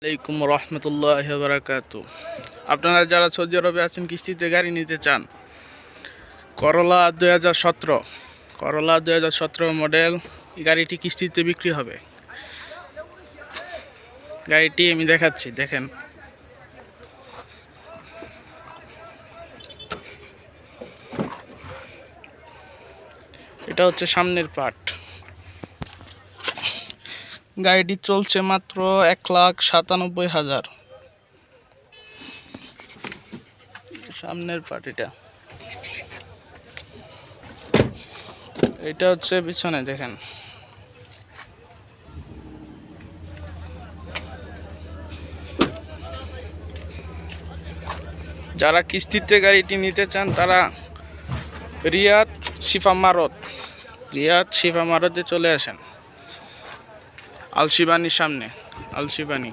আলাইকুম রহমতুল্লাহ বারাকাতু। আপনারা যারা সৌদি আরবে আছেন, কিস্তিতে গাড়ি নিতে চান, করলা 2017 মডেল গাড়িটি কিস্তিতে বিক্রি হবে। গাড়িটি আমি দেখাচ্ছি, দেখেন। এটা হচ্ছে সামনের পার্ট। গাড়িটি চলছে মাত্র 1,97,000। সামনের পার্ট এটা হচ্ছে পিছনে, দেখেন। যারা কিস্তিতে গাড়িটি নিতে চান তারা রিয়াদ শিফা মারতে চলে আসেন, আলশিবানির সামনে, আলশিবানি।